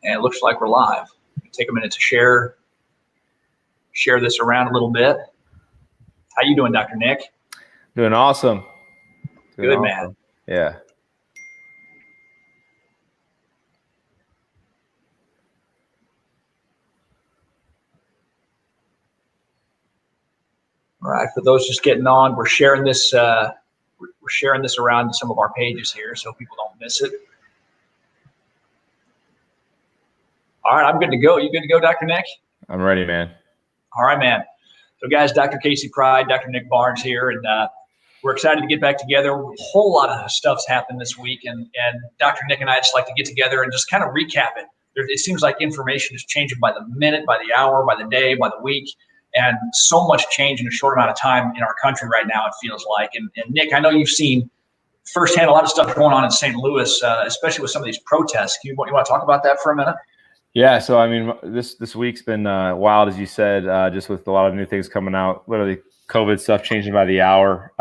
And it looks like we're live. Take a minute to share this around a little bit. How you doing, Dr. Nick? Doing awesome. Good, man. Yeah. All right. For those just getting on, we're sharing this. We're sharing this around some of our pages here, so people don't miss it. All right, I'm good to go. You good to go, Dr. Nick? I'm ready, man. All right, man. So, guys, Dr. Casey Pride, Dr. Nick Barnes here, and we're excited to get back together. A whole lot of stuff's happened this week, and Dr. Nick and I just like to get together and just kind of recap it. It seems like information is changing by the minute, by the hour, by the day, by the week, and so much change in a short amount of time in our country right now, it feels like. And Nick, I know you've seen firsthand a lot of stuff going on in St. Louis, especially with some of these protests. You want to talk about that for a minute? Yeah, so I mean, this week's been wild, as you said, just with a lot of new things coming out. Literally, COVID stuff changing by the hour,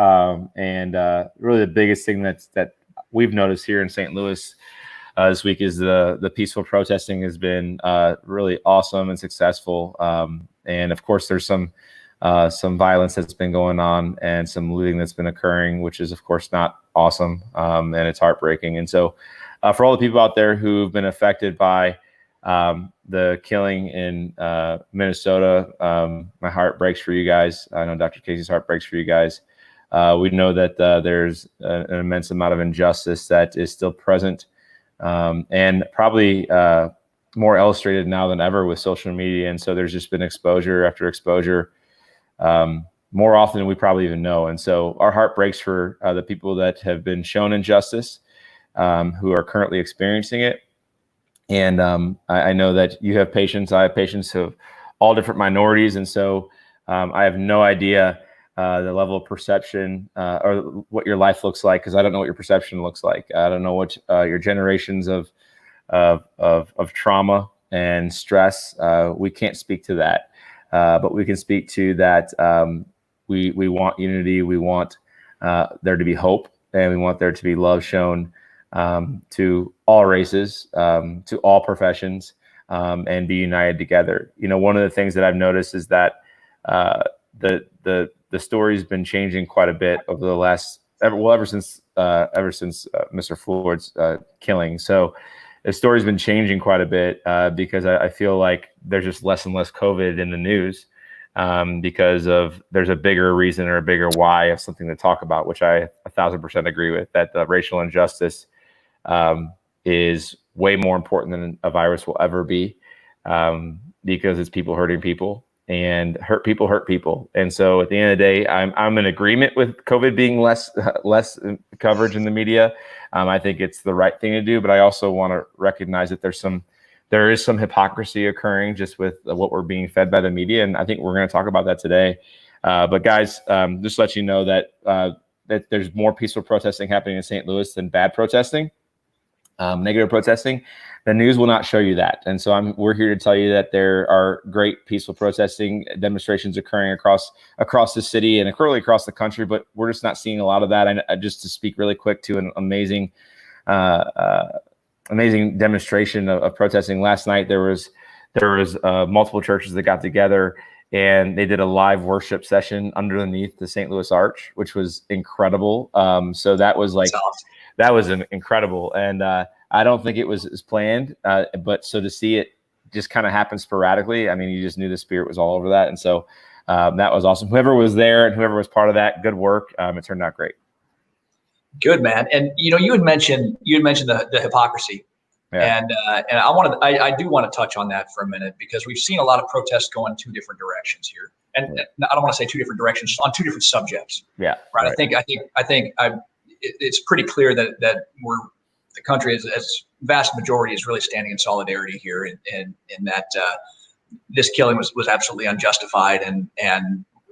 and really the biggest thing that we've noticed here in St. Louis this week is the peaceful protesting has been really awesome and successful. And of course, there's some violence that's been going on and some looting that's been occurring, which is of course not awesome, and it's heartbreaking. And so, for all the people out there who've been affected by the killing in Minnesota, my heart breaks for you guys. I know Dr. Casey's heart breaks for you guys. We know that there's an immense amount of injustice that is still present, and probably more illustrated now than ever with social media. And so there's just been exposure after exposure, more often than we probably even know. And so our heart breaks for the people that have been shown injustice, who are currently experiencing it. And I know that you have patients. I have patients of all different minorities. And so I have no idea the level of perception or what your life looks like, because I don't know what your perception looks like. I don't know what your generations of trauma and stress. We can't speak to that, but we can speak to that. We want unity. We want there to be hope, and we want there to be love shown to all races, to all professions, and be united together. You know, one of the things that I've noticed is that the story's been changing quite a bit over the last ever since Mr. Floyd's killing. So the story's been changing quite a bit because I feel like there's just less and less COVID in the news, because there's a bigger reason or a bigger why of something to talk about, which I 1,000% agree with, that the racial injustice is way more important than a virus will ever be, because it's people hurting people, and hurt people. And so at the end of the day, I'm in agreement with COVID being less coverage in the media. I think it's the right thing to do, but I also want to recognize that there is some hypocrisy occurring just with what we're being fed by the media. And I think we're going to talk about that today. But guys, just to let you know that there's more peaceful protesting happening in St. Louis than bad protesting, negative protesting. The news will not show you that. And so we're here to tell you that there are great peaceful protesting demonstrations occurring across the city and clearly across the country, but we're just not seeing a lot of that. And just to speak really quick to an amazing demonstration of protesting last night. There was multiple churches that got together and they did a live worship session underneath the St. Louis Arch, which was incredible. So that was incredible. And I don't think it was as planned, but so to see it just kind of happen sporadically, I mean, you just knew the Spirit was all over that. And so that was awesome. Whoever was there and whoever was part of that, good work. It turned out great. Good, man. And you had mentioned the hypocrisy, yeah. and I do want to touch on that for a minute, because we've seen a lot of protests go in two different directions here, and I don't want to say two different directions, on two different subjects. Yeah, right. I think it's pretty clear that the country as vast majority is really standing in solidarity here, in that this killing was absolutely unjustified, and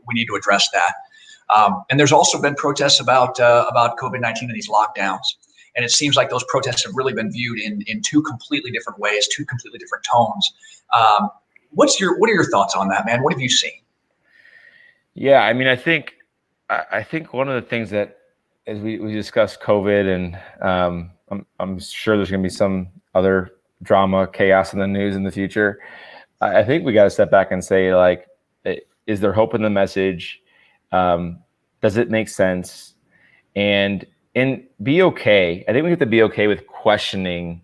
we need to address that. And there's also been protests about COVID-19 and these lockdowns. And it seems like those protests have really been viewed in two completely different ways, two completely different tones. What are your thoughts on that, man? What have you seen? Yeah, I mean, I think one of the things that, as we discuss COVID, and I'm sure there's going to be some other drama, chaos in the news in the future. I think we got to step back and say, like, is there hope in the message? Does it make sense? And be okay. I think we have to be okay with questioning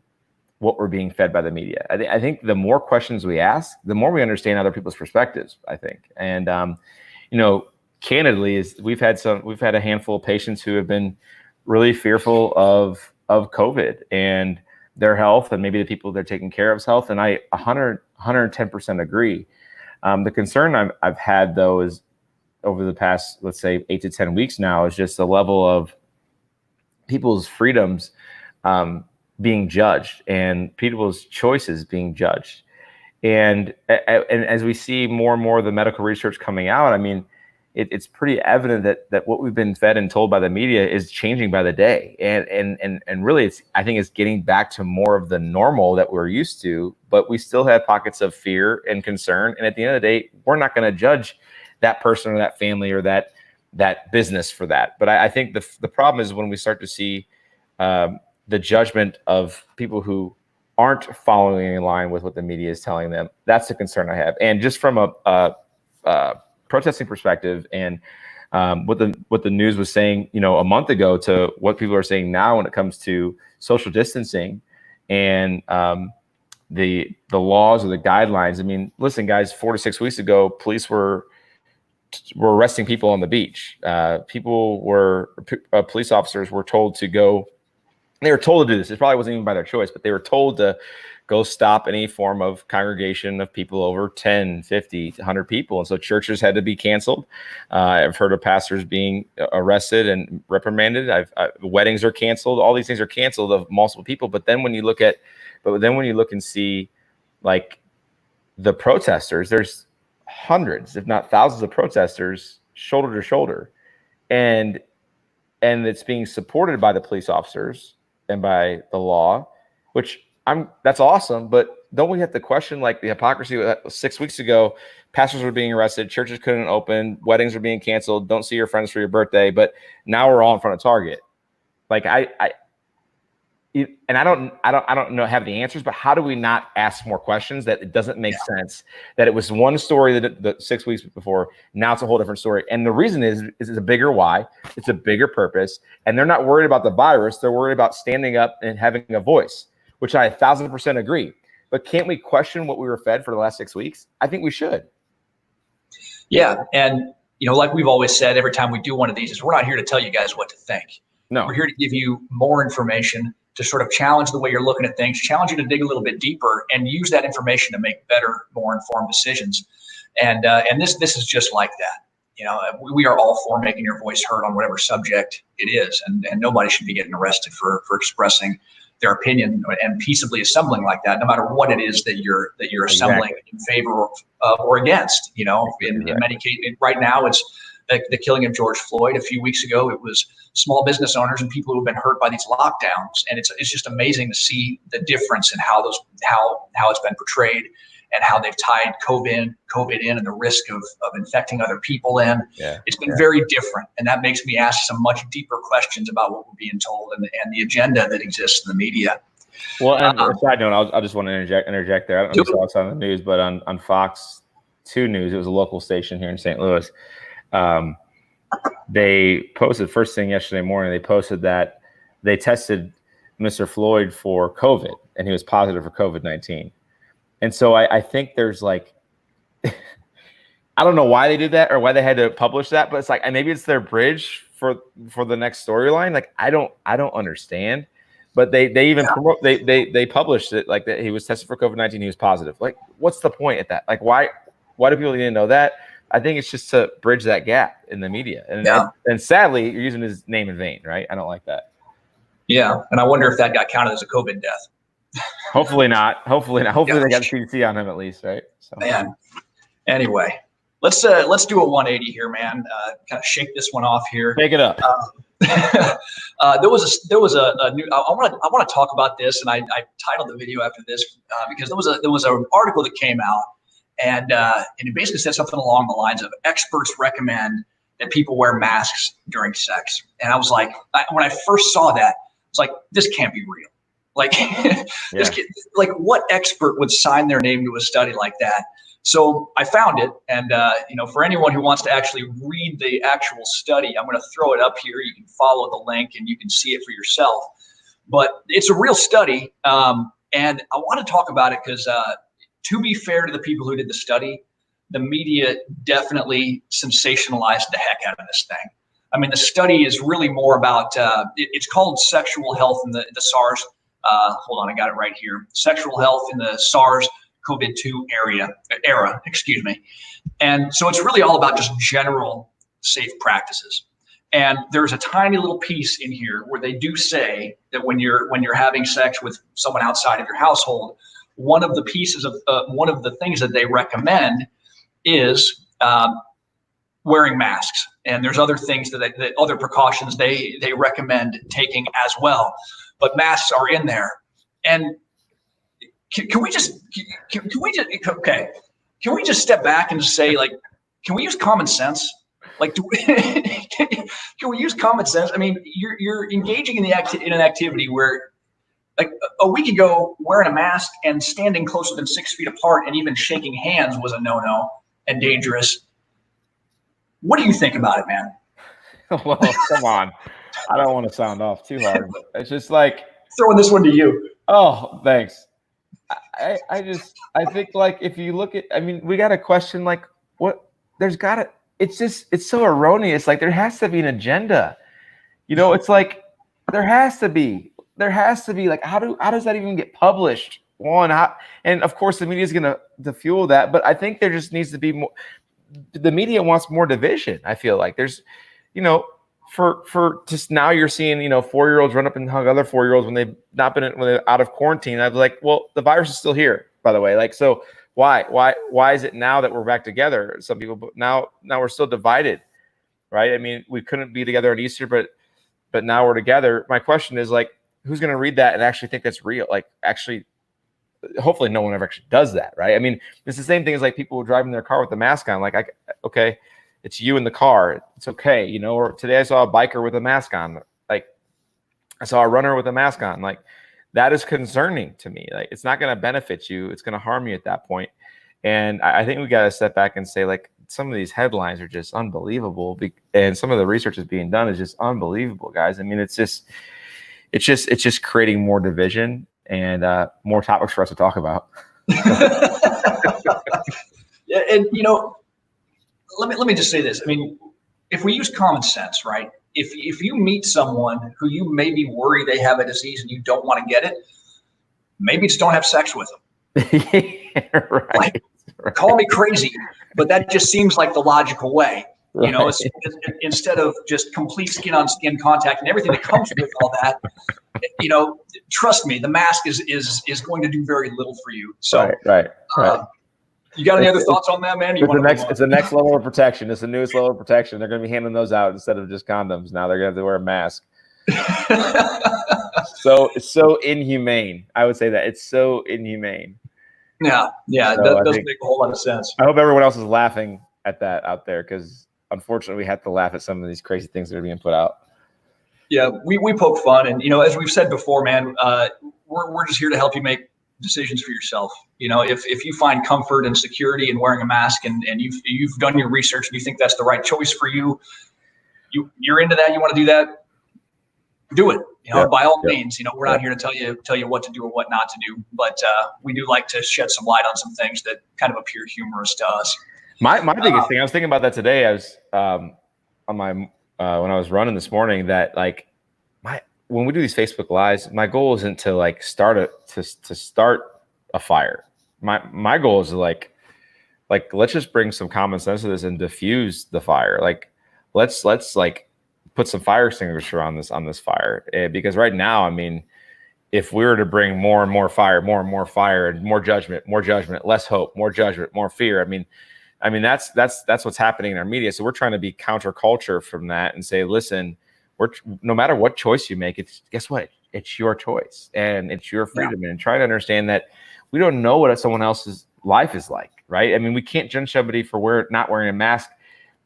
what we're being fed by the media. I think the more questions we ask, the more we understand other people's perspectives, I think. And, candidly, we've had a handful of patients who have been really fearful of COVID and their health, and maybe the people they're taking care of's health. And I 110% agree. The concern I've had, though, is over the past, let's say, 8 to 10 weeks now, is just the level of people's freedoms being judged and people's choices being judged. And as we see more and more of the medical research coming out, I mean, it's pretty evident that what we've been fed and told by the media is changing by the day. And really, I think it's getting back to more of the normal that we're used to, but we still have pockets of fear and concern. And at the end of the day, we're not going to judge that person or that family or that business for that. But I think the problem is when we start to see the judgment of people who aren't following in line with what the media is telling them. That's the concern I have. And just from a protesting perspective, and what the news was saying, a month ago, to what people are saying now when it comes to social distancing and the laws or the guidelines. I mean, listen, guys, 4 to 6 weeks ago, police were arresting people on the beach. Police officers were told to go. They were told to do this. It probably wasn't even by their choice, but they were told to go stop any form of congregation of people over 10, 50, 100 people. And so churches had to be canceled. I've heard of pastors being arrested and reprimanded. Weddings are canceled. All these things are canceled of multiple people. But then when you look and see, like, the protesters, there's hundreds, if not thousands of protesters shoulder to shoulder. And it's being supported by the police officers and by the law, which that's awesome. But don't we have to question, like, the hypocrisy that 6 weeks ago, pastors were being arrested, churches couldn't open, weddings were being canceled, don't see your friends for your birthday, but now we're all in front of Target. Like, I don't know, have the answers, but how do we not ask more questions? That it doesn't make sense that it was one story that 6 weeks before, now it's a whole different story. And the reason is it's a bigger why, it's a bigger purpose, and they're not worried about the virus. They're worried about standing up and having a voice, which I 1,000% agree. But can't we question what we were fed for the last 6 weeks? I think we should. Yeah. And, like we've always said, every time we do one of these, is we're not here to tell you guys what to think. No, we're here to give you more information, to sort of challenge the way you're looking at things, challenge you to dig a little bit deeper and use that information to make better, more informed decisions. And this is just like that. We are all for making your voice heard on whatever subject it is, and nobody should be getting arrested for expressing their opinion and peaceably assembling like that, no matter what it is that you're assembling in favor of or against. In many cases, right now it's the killing of George Floyd. A few weeks ago, it was small business owners and people who have been hurt by these lockdowns. And it's just amazing to see the difference in how it's been portrayed and how they've tied COVID in and the risk of infecting other people in. Yeah, it's been very different. And that makes me ask some much deeper questions about what we're being told and the agenda that exists in the media. Well, and a side note, I just want to interject there. I don't know if you saw this on the news, but on Fox 2 News, it was a local station here in St. Louis. They posted first thing yesterday morning. They posted that they tested Mr. Floyd for COVID, and he was positive for COVID-19. And so I think there's like, I don't know why they did that or why they had to publish that, but it's like, maybe it's their bridge for the next storyline. Like, I don't understand. But they even promote, they published it like that he was tested for COVID-19. He was positive. Like, what's the point at that? Like, why do people need to know that? I think it's just to bridge that gap in the media. And sadly, you're using his name in vain, right? I don't like that. Yeah. And I wonder if that got counted as a COVID death. Hopefully not. Hopefully they got CDC on him at least, right? So. Man. Anyway, let's do a 180 here, man. Kind of shake this one off here. Take it up. There was a new. I want to talk about this, and I titled the video after this because there was an article that came out. And it basically said something along the lines of experts recommend that people wear masks during sex. And I was like, when I first saw that, it's like, this can't be real. Like, this kid, like, what expert would sign their name to a study like that? So I found it, and for anyone who wants to actually read the actual study, I'm going to throw it up here. You can follow the link, and you can see it for yourself. But it's a real study, and I want to talk about it because, to be fair to the people who did the study, the media definitely sensationalized the heck out of this thing. I mean, the study is really more about, it's called Sexual Health in the SARS, hold on, I got it right here. Sexual Health in the SARS-CoV-2 era, excuse me. And so it's really all about just general safe practices. And there's a tiny little piece in here where they do say that when you're having sex with someone outside of your household, one of the pieces of one of the things that they recommend is wearing masks. And there's other things that other precautions they recommend taking as well. But masks are in there. And can we just step back and just say, like, can we use common sense? Like, can we use common sense? I mean, you're engaging in an activity where, like, a week ago, wearing a mask and standing closer than 6 feet apart and even shaking hands was a no-no and dangerous. What do you think about it, man? Well, come on. I don't want to sound off too hard. It's just like throwing this one to you. Oh, thanks. I think, like, if you look at, I mean, we got to question, like, what there's got to, it's so erroneous. Like, there has to be an agenda, it's like, there has to be like, how does that even get published? And of course the media is going to fuel that, but I think there just needs to be more. The media wants more division. I feel like there's, for just now you're seeing, 4-year-olds run up and hug other 4-year-olds when they're out of quarantine. I'd be like, well, the virus is still here, by the way. Like, so why is it now that we're back together? Some people, but now we're still divided, right? I mean, we couldn't be together on Easter, but now we're together. My question is, like, who's going to read that and actually think that's real? Like, actually, hopefully no one ever actually does that, right? I mean, it's the same thing as, like, people driving their car with the mask on. Like, okay, it's you in the car. It's okay, Or today I saw a biker with a mask on. Like, I saw a runner with a mask on. Like, that is concerning to me. Like, it's not going to benefit you. It's going to harm you at that point. And I think we got to step back and say, like, some of these headlines are just unbelievable, and some of the research that's being done is just unbelievable, guys. I mean, it's just creating more division and more topics for us to talk about. Yeah, and let me just say this. I mean, if we use common sense, right? If you meet someone who you maybe worry they have a disease and you don't want to get it, maybe just don't have sex with them. Yeah, right. Like, call me crazy, but that just seems like the logical way. Right. Instead of just complete skin-on-skin contact and everything that comes with all that, trust me, the mask is going to do very little for you. So, right. You got any other thoughts on that, man? It's the next level of protection. It's the newest level of protection. They're going to be handing those out instead of just condoms. Now they're going to have to wear a mask. So it's so inhumane. I would say that it's so inhumane. Yeah, so that doesn't make a whole lot of sense. I hope everyone else is laughing at that out there, because unfortunately we have to laugh at some of these crazy things that are being put out. Yeah, we poke fun, and as we've said before, man, we're just here to help you make decisions for yourself. If you find comfort and security in wearing a mask, and you've done your research and you think that's the right choice for you, you're into that, you want to do that, do it. By all means. We're not here to tell you what to do or what not to do, but we do like to shed some light on some things that kind of appear humorous to us. My biggest thing, I was thinking about that today. I was on my when I was running this morning, that, like, when we do these Facebook Lives, my goal isn't to, like, start a fire. My goal is to like let's just bring some common sense to this and diffuse the fire. Like, let's like put some fire extinguisher on this fire, because right now, I mean, if we were to bring more and more fire, and more judgment, less hope, more judgment, more fear, I mean that's what's happening in our media. So we're trying to be counterculture from that and say, listen, no matter what choice you make, guess what? It's your choice and it's your freedom. Yeah. And try to understand that we don't know what someone else's life is like, right? I mean, we can't judge somebody for not wearing a mask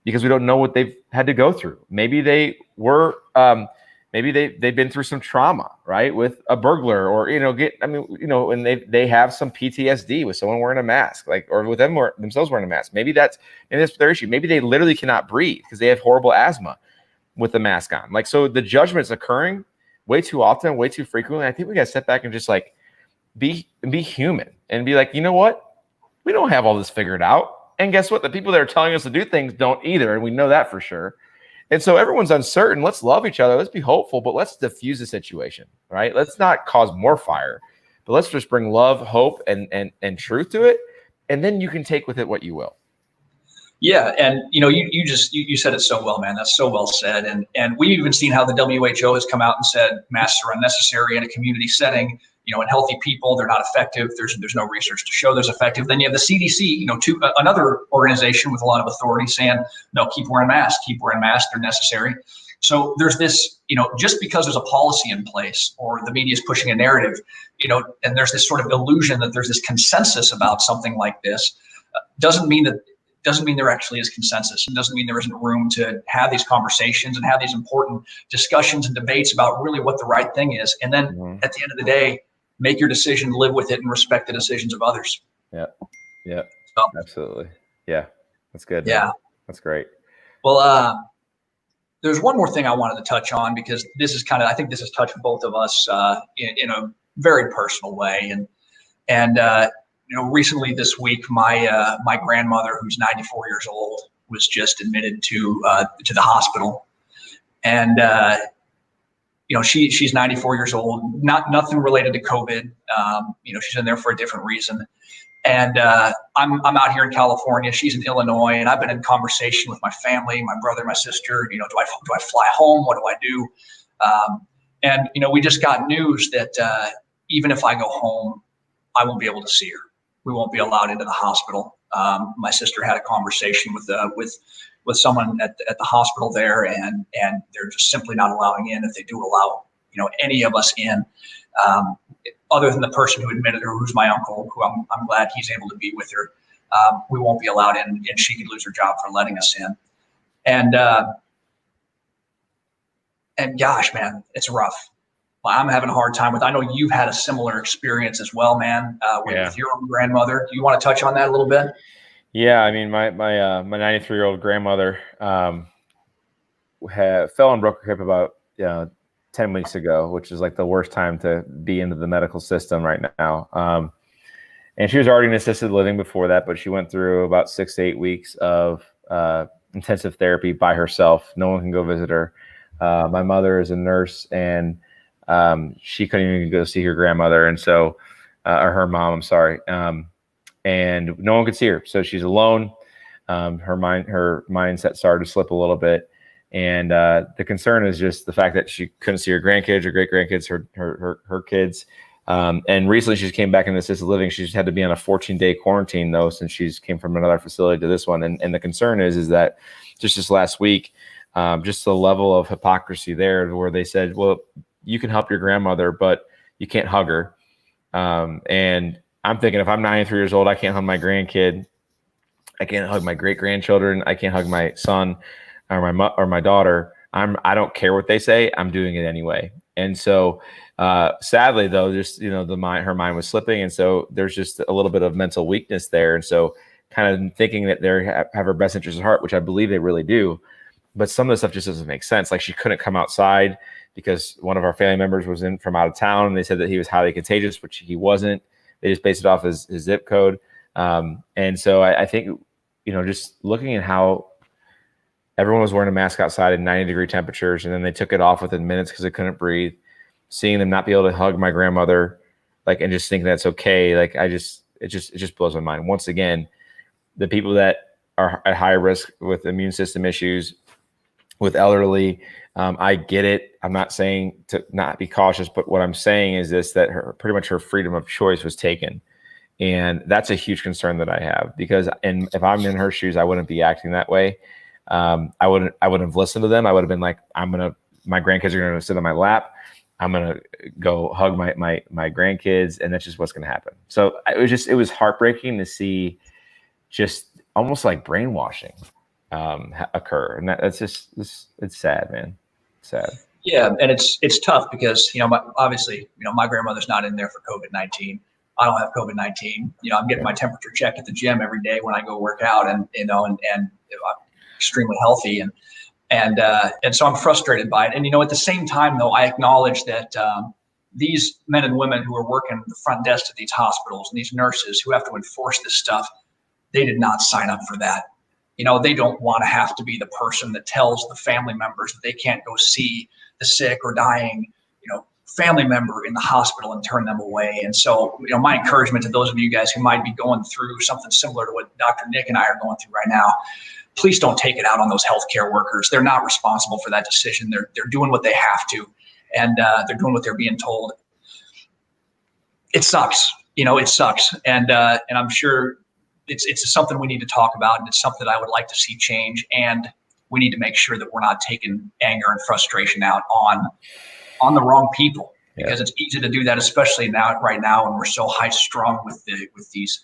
because we don't know what they've had to go through. Maybe they were maybe they've been through some trauma, right, with a burglar, or and they have some PTSD with someone wearing a mask, like, or with them or themselves wearing a mask. Maybe that's their issue. Maybe they literally cannot breathe because they have horrible asthma with the mask on. Like, so the judgment's occurring way too often, way too frequently. I think we got to step back and just like be human and be like, you know what? We don't have all this figured out. And guess what? The people that are telling us to do things don't either. And we know that for sure. And so everyone's uncertain. Let's love each other. Let's be hopeful, but let's diffuse the situation, right? Let's not cause more fire, but let's just bring love, hope, and truth to it. And then you can take with it what you will. Yeah. And, you said it so well, man. That's so well said. And we've even seen how the WHO has come out and said masks are unnecessary in a community setting. In healthy people, they're not effective. There's no research to show there's effective. Then you have the CDC, another organization with a lot of authority saying, no, keep wearing masks, they're necessary. So there's this, just because there's a policy in place or the media is pushing a narrative, and there's this sort of illusion that there's this consensus about something like this, doesn't mean there actually is consensus, and doesn't mean there isn't room to have these conversations and have these important discussions and debates about really what the right thing is. And then at the end of the day, make your decision, live with it, and respect the decisions of others. Yeah. Absolutely. Yeah. That's good. Yeah. Man. That's great. Well, there's one more thing I wanted to touch on, because this is I think this has touched both of us in a very personal way. And recently this week, my grandmother, who's 94 years old, was just admitted to the hospital. And she's 94 years old, nothing related to COVID. She's in there for a different reason. And I'm out here in California. She's in Illinois, and I've been in conversation with my family, my brother, my sister. Do I fly home? What do I do? And we just got news that even if I go home, I won't be able to see her. We won't be allowed into the hospital. My sister had a conversation with someone at the hospital there, and they're just simply not allowing in. If they do allow any of us in, other than the person who admitted her, who's my uncle, who I'm glad he's able to be with her, we won't be allowed in, and she could lose her job for letting us in. And gosh, man, it's rough. I'm having a hard time with. I know you've had a similar experience as well, man, with your own grandmother. Do you want to touch on that a little bit? Yeah, I mean, my 93-year-old grandmother fell and broke her hip about 10 weeks ago, which is like the worst time to be into the medical system right now. And she was already in assisted living before that, but she went through about 6 to 8 weeks of intensive therapy by herself. No one can go visit her. My mother is a nurse, and she couldn't even go see her grandmother, and so or her mom, I'm sorry. And no one could see her, so she's alone. Her mindset started to slip a little bit, and the concern is just the fact that she couldn't see her grandkids, her great grandkids, her kids. And recently, she just came back into assisted living. She just had to be on a 14-day quarantine though, since she's came from another facility to this one. And the concern is that just this last week, just the level of hypocrisy there, where they said, well, you can help your grandmother, but you can't hug her. And I'm thinking, if I'm 93 years old, I can't hug my grandkid. I can't hug my great grandchildren. I can't hug my son or my daughter. I don't care what they say. I'm doing it anyway. And so, sadly though, just, her mind was slipping. And so there's just a little bit of mental weakness there. And so kind of thinking that they have her best interest at heart, which I believe they really do. But some of the stuff just doesn't make sense. Like, she couldn't come outside because one of our family members was in from out of town, and they said that he was highly contagious, which he wasn't. They just based it off his zip code. And so I think, just looking at how everyone was wearing a mask outside in 90-degree temperatures, and then they took it off within minutes because they couldn't breathe, seeing them not be able to hug my grandmother, and just thinking that's okay. It just blows my mind. Once again, the people that are at high risk with immune system issues, with elderly, I get it. I'm not saying to not be cautious, but what I'm saying is this, that pretty much her freedom of choice was taken. And that's a huge concern that I have, because if I'm in her shoes, I wouldn't be acting that way. I wouldn't have listened to them. I would have been like, my grandkids are going to sit on my lap. I'm going to go hug my grandkids. And that's just what's going to happen. So it was heartbreaking to see, just almost like brainwashing occur. And that's just, it's sad, man. Sad. Yeah, and it's tough because obviously my grandmother's not in there for COVID-19. I don't have COVID-19. I'm getting my temperature checked at the gym every day when I go work out, and I'm extremely healthy, and so I'm frustrated by it. And at the same time, though, I acknowledge that these men and women who are working the front desk at these hospitals and these nurses who have to enforce this stuff, they did not sign up for that. They don't want to have to be the person that tells the family members that they can't go see the sick or dying, family member in the hospital and turn them away. And so, my encouragement to those of you guys who might be going through something similar to what Dr. Nick and I are going through right now, please don't take it out on those healthcare workers. They're not responsible for that decision. They're doing what they have to, and they're doing what they're being told. It sucks, it sucks, and I'm sure it's something we need to talk about, and it's something I would like to see change. And we need to make sure that we're not taking anger and frustration out on the wrong people, because it's easy to do that, especially right now, when we're so high strung with these,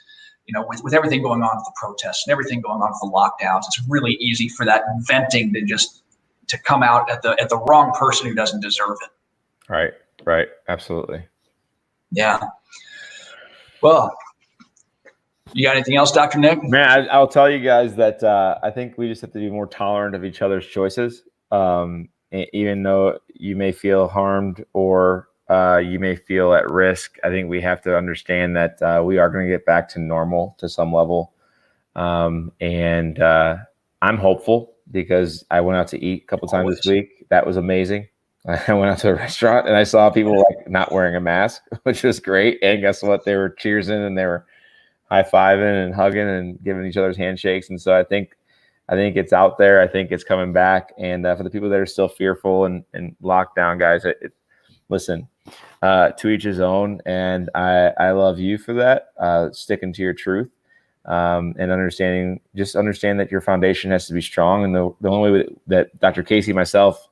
with everything going on with the protests and everything going on with the lockdowns. It's really easy for that venting to come out at the wrong person who doesn't deserve it. Right. Absolutely. Yeah. Well, you got anything else, Dr. Nick? Man, I'll tell you guys that I think we just have to be more tolerant of each other's choices. Even though you may feel harmed or you may feel at risk, I think we have to understand that we are going to get back to normal to some level. And I'm hopeful because I went out to eat a couple times this week. That was amazing. I went out to a restaurant and I saw people not wearing a mask, which was great. And guess what? They were cheersing and they were high-fiving and hugging and giving each other's handshakes. And so I think it's out there. I think it's coming back. And for the people that are still fearful and locked down, guys, listen, to each his own. And I love you for that, sticking to your truth, and understand that your foundation has to be strong. And the only way that Dr. Casey, myself,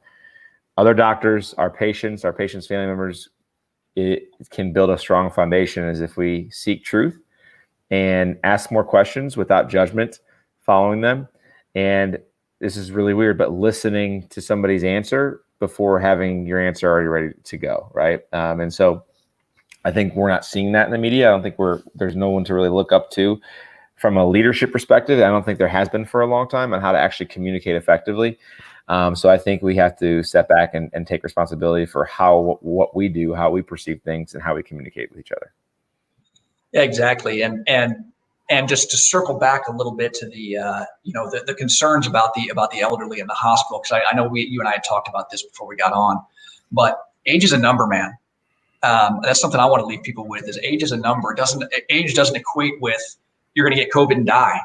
other doctors, our patients' family members, it can build a strong foundation is if we seek truth and ask more questions without judgment, following them. And this is really weird, but listening to somebody's answer before having your answer already ready to go, right? And so I think we're not seeing that in the media. I don't think there's no one to really look up to from a leadership perspective. I don't think there has been for a long time on how to actually communicate effectively. So I think we have to step back and take responsibility for what we do, how we perceive things, and how we communicate with each other. Yeah, exactly. And just to circle back a little bit to the concerns about the elderly in the hospital, because I know you and I had talked about this before we got on, but age is a number, man. That's something I want to leave people with: is age is a number. Age doesn't equate with you're going to get COVID and die.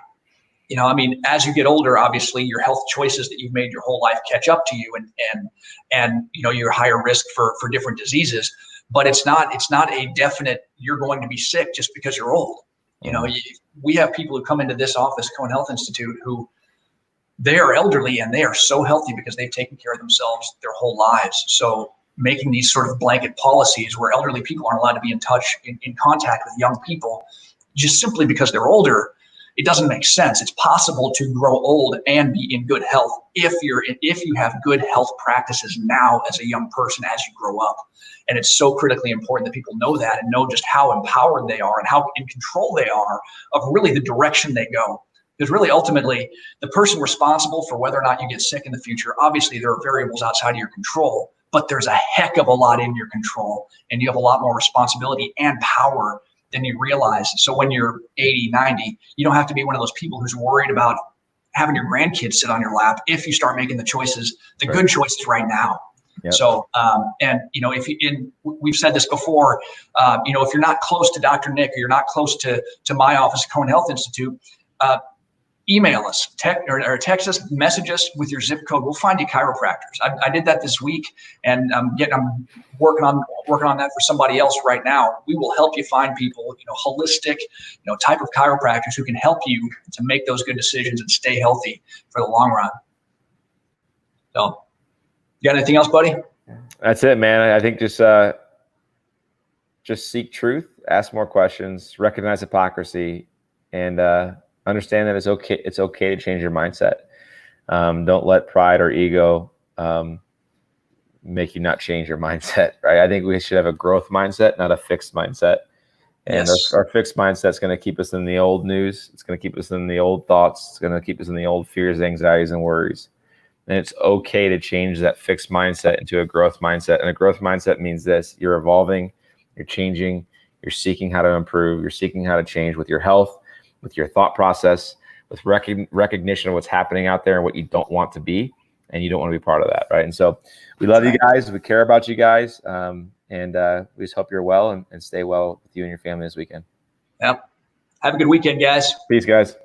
As you get older, obviously your health choices that you've made your whole life catch up to you, and you're higher risk for different diseases. But it's not a definite you're going to be sick just because you're old. We have people who come into this office, Cohen Health Institute, who they are elderly and they are so healthy because they've taken care of themselves their whole lives. So making these sort of blanket policies where elderly people aren't allowed to be in touch, in contact with young people, just simply because they're older, it doesn't make sense. It's possible to grow old and be in good health if you have good health practices now as a young person as you grow up. And it's so critically important that people know that and know just how empowered they are and how in control they are of really the direction they go. Because really, ultimately, the person responsible for whether or not you get sick in the future, obviously there are variables outside of your control, but there's a heck of a lot in your control, and you have a lot more responsibility and power than you realize. So when you're 80, 90, you don't have to be one of those people who's worried about having your grandkids sit on your lap if you start making the choices, good choices right now. Yep. So, we've said this before, if you're not close to Dr. Nick or you're not close to my office, Cohen Health Institute, email us, text us, message us with your zip code. We'll find you chiropractors. I did that this week, and I'm working on that for somebody else right now. We will help you find people, holistic, type of chiropractors who can help you to make those good decisions and stay healthy for the long run. So, you got anything else, buddy? That's it, man. I think just seek truth, ask more questions, recognize hypocrisy, and understand that it's okay. It's okay to change your mindset. Don't let pride or ego make you not change your mindset, right? I think we should have a growth mindset, not a fixed mindset. And Yes. our fixed mindset is going to keep us in the old news. It's going to keep us in the old thoughts. It's going to keep us in the old fears, anxieties, and worries. And it's okay to change that fixed mindset into a growth mindset. And a growth mindset means this: you're evolving, you're changing, you're seeking how to improve, you're seeking how to change with your health, with your thought process, with recognition of what's happening out there and what you don't want to be, and you don't want to be part of that, right? And so we love you guys. We care about you guys. And we just hope you're well and stay well with you and your family this weekend. Yep. Have a good weekend, guys. Peace, guys.